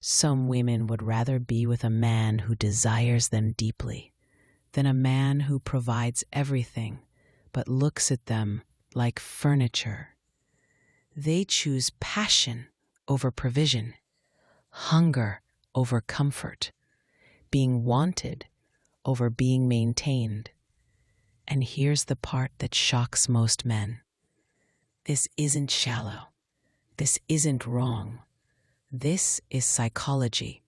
Some women would rather be with a man who desires them deeply than a man who provides everything but looks at them like furniture. They choose passion over provision, hunger over comfort, being wanted over being maintained. And here's the part that shocks most men. This isn't shallow. This isn't wrong. This is psychology.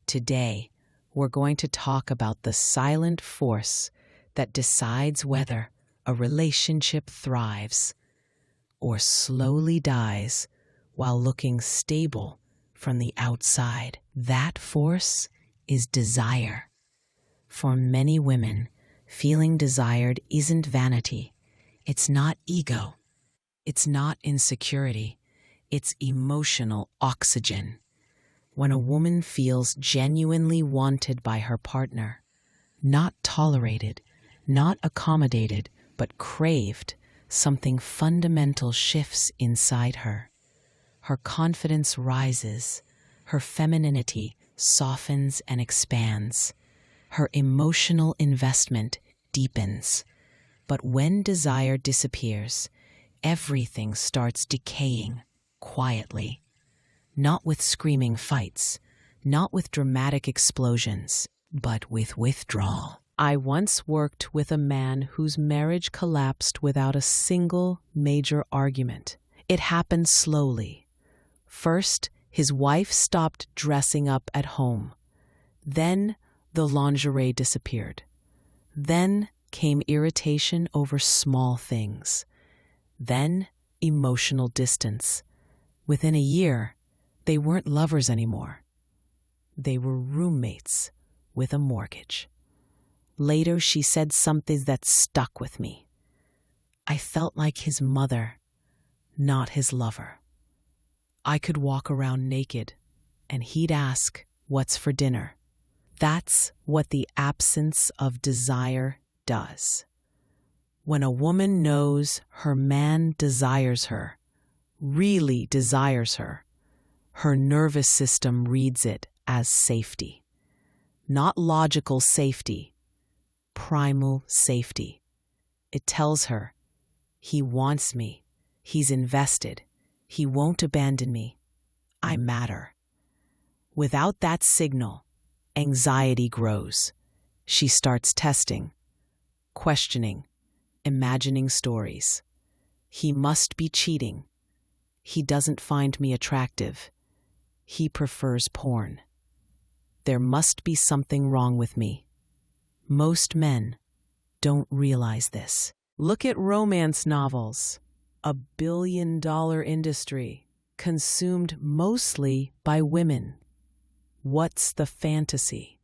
Today, we're going to talk about the silent force that decides whether a relationship thrives or slowly dies while looking stable from the outside. That force is desire. For many women, feeling desired isn't vanity. It's not ego. It's not insecurity. It's emotional oxygen. When a woman feels genuinely wanted by her partner, not tolerated, not accommodated, but craved, something fundamental shifts inside her. Her confidence rises, her femininity softens and expands, her emotional investment deepens. But when desire disappears, everything starts decaying quietly. Not with screaming fights, not with dramatic explosions, but with withdrawal. I once worked with a man whose marriage collapsed without a single major argument. It happened slowly. First, his wife stopped dressing up at home. Then, the lingerie disappeared. Then came irritation over small things. Then, emotional distance. Within a year, they weren't lovers anymore. They were roommates with a mortgage. Later, she said something that stuck with me. I felt like his mother, not his lover. I could walk around naked, and he'd ask, "What's for dinner?" That's what the absence of desire does. When a woman knows her man desires her, really desires her, her nervous system reads it as safety. Not logical safety, primal safety. It tells her, he wants me, he's invested, he won't abandon me, I matter. Without that signal, anxiety grows. She starts testing, questioning, imagining stories. He must be cheating. He doesn't find me attractive. He prefers porn. There must be something wrong with me. Most men don't realize this. Look at romance novels, a billion-dollar industry, consumed mostly by women. What's the fantasy?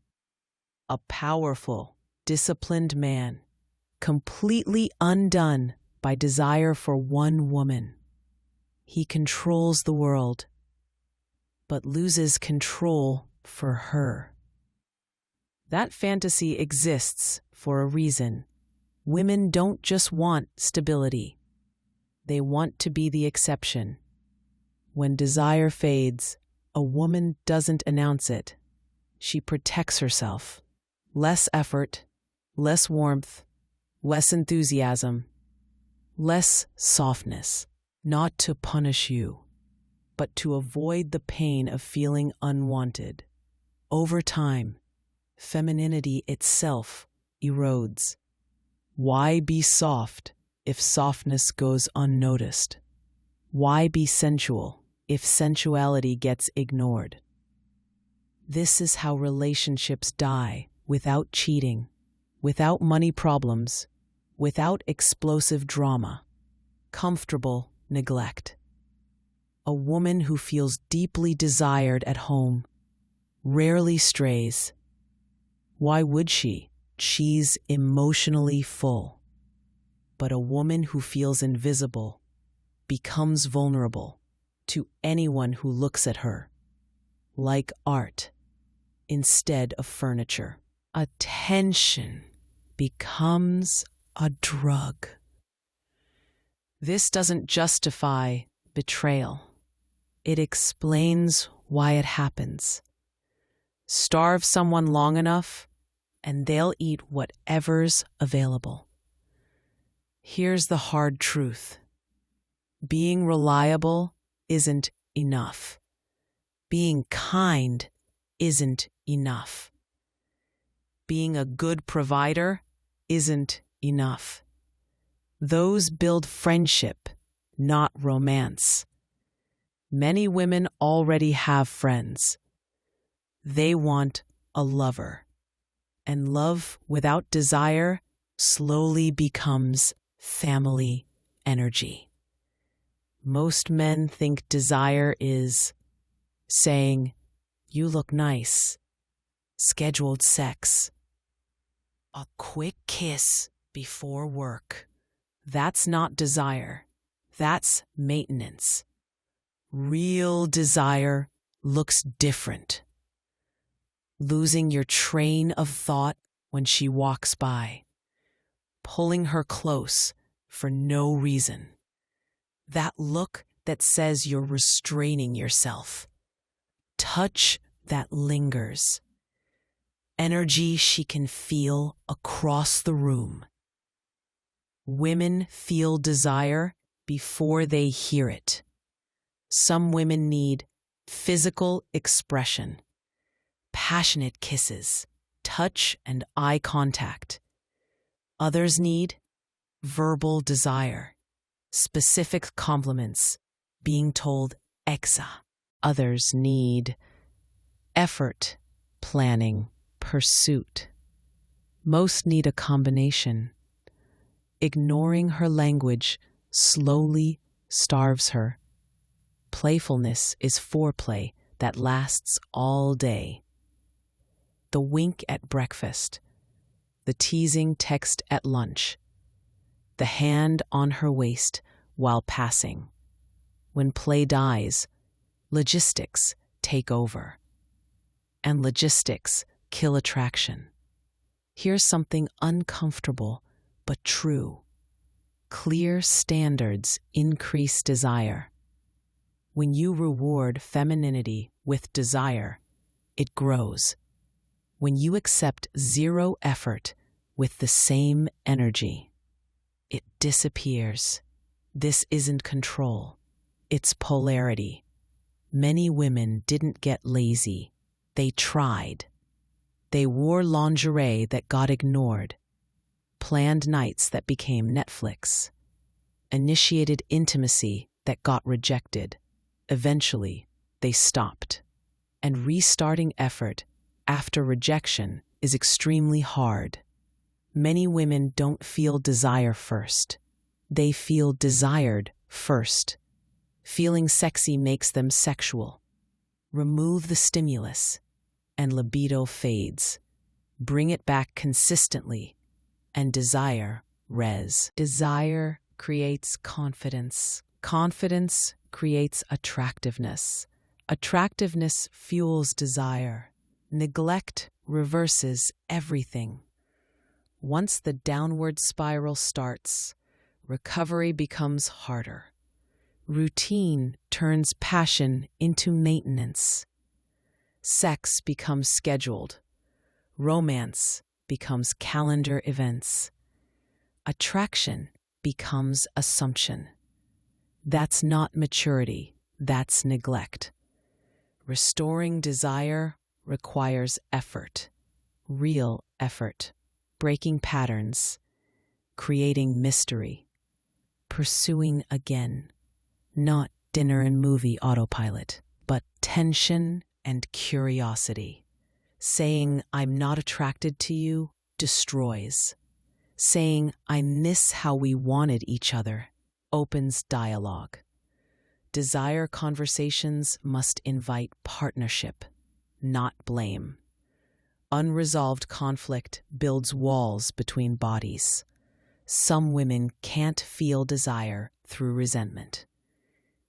A powerful, disciplined man, completely undone by desire for one woman. He controls the world, but loses control for her. That fantasy exists for a reason. Women don't just want stability. They want to be the exception. When desire fades, a woman doesn't announce it. She protects herself. Less effort, less warmth, less enthusiasm, less softness. Not to punish you, but to avoid the pain of feeling unwanted. Over time, femininity itself erodes. Why be soft if softness goes unnoticed? Why be sensual if sensuality gets ignored? This is how relationships die without cheating, without money problems, without explosive drama. Comfortable neglect. A woman who feels deeply desired at home rarely strays. Why would she? She's emotionally full. But a woman who feels invisible becomes vulnerable to anyone who looks at her like art instead of furniture. Attention becomes a drug. This doesn't justify betrayal. It explains why it happens. Starve someone long enough, and they'll eat whatever's available. Here's the hard truth. Being reliable isn't enough. Being kind isn't enough. Being a good provider isn't enough. Those build friendship, not romance. Many women already have friends. They want a lover. And love without desire slowly becomes family energy. Most men think desire is saying, "You look nice," scheduled sex, a quick kiss before work. That's not desire. That's maintenance. Real desire looks different. Losing your train of thought when she walks by. Pulling her close for no reason. That look that says you're restraining yourself. Touch that lingers. Energy she can feel across the room. Women feel desire before they hear it. Some women need physical expression, passionate kisses, touch and eye contact. Others need verbal desire, specific compliments, being told exa. Others need effort, planning, pursuit. Most need a combination. Ignoring her language slowly starves her. Playfulness is foreplay that lasts all day. The wink at breakfast, the teasing text at lunch, the hand on her waist while passing. When play dies, logistics take over. And logistics kill attraction. Here's something uncomfortable but true. Clear standards increase desire. When you reward femininity with desire, it grows. When you accept zero effort with the same energy, it disappears. This isn't control. It's polarity. Many women didn't get lazy. They tried. They wore lingerie that got ignored, planned nights that became Netflix, initiated intimacy that got rejected. Eventually, they stopped. And restarting effort after rejection is extremely hard. Many women don't feel desire first. They feel desired first. Feeling sexy makes them sexual. Remove the stimulus, and libido fades. Bring it back consistently, and desire res. Desire creates confidence. Confidence creates attractiveness. Attractiveness fuels desire. Neglect reverses everything. Once the downward spiral starts, recovery becomes harder. Routine turns passion into maintenance. Sex becomes scheduled. Romance becomes calendar events. Attraction becomes assumption. That's not maturity, that's neglect. Restoring desire requires effort, real effort, breaking patterns, creating mystery, pursuing again, not dinner and movie autopilot, but tension and curiosity. Saying, "I'm not attracted to you," destroys. Saying, "I miss how we wanted each other," opens dialogue. Desire conversations must invite partnership, not blame. Unresolved conflict builds walls between bodies. Some women can't feel desire through resentment.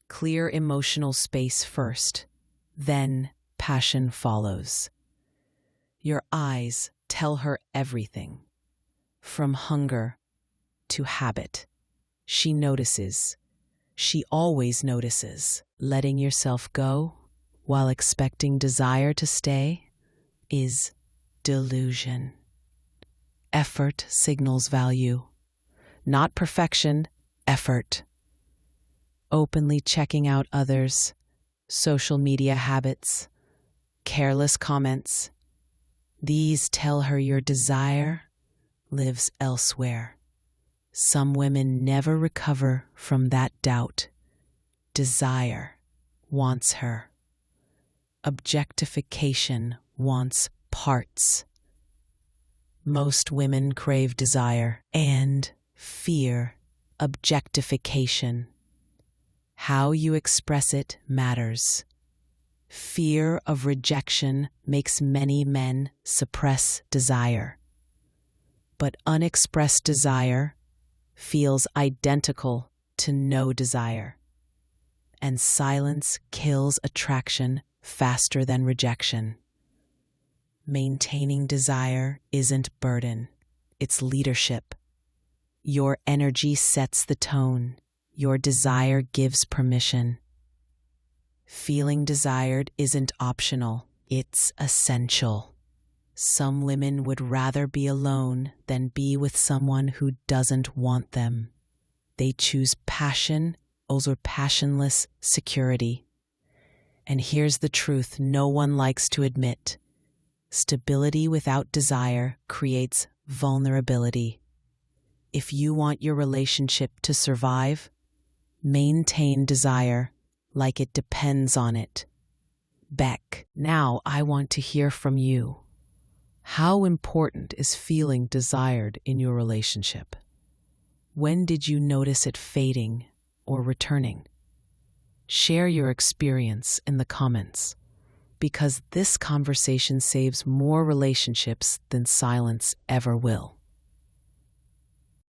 Clear emotional space first, then passion follows. Your eyes tell her everything. From hunger to habit. She notices. She always notices. Letting yourself go while expecting desire to stay is delusion. Effort signals value, not perfection, effort. Openly checking out others, social media habits, careless comments. These tell her your desire lives elsewhere. Some women never recover from that doubt. Desire wants her. Objectification wants parts. Most women crave desire and fear objectification. How you express it matters. Fear of rejection makes many men suppress desire. But unexpressed desire feels identical to no desire. And silence kills attraction faster than rejection. Maintaining desire isn't burden, it's leadership. Your energy sets the tone. Your desire gives permission. Feeling desired isn't optional, it's essential. Some women would rather be alone than be with someone who doesn't want them. They choose passion over passionless security. And here's the truth no one likes to admit. Stability without desire creates vulnerability. If you want your relationship to survive, maintain desire like it depends on it. Beck, now I want to hear from you. How important is feeling desired in your relationship? When did you notice it fading or returning? Share your experience in the comments, because this conversation saves more relationships than silence ever will.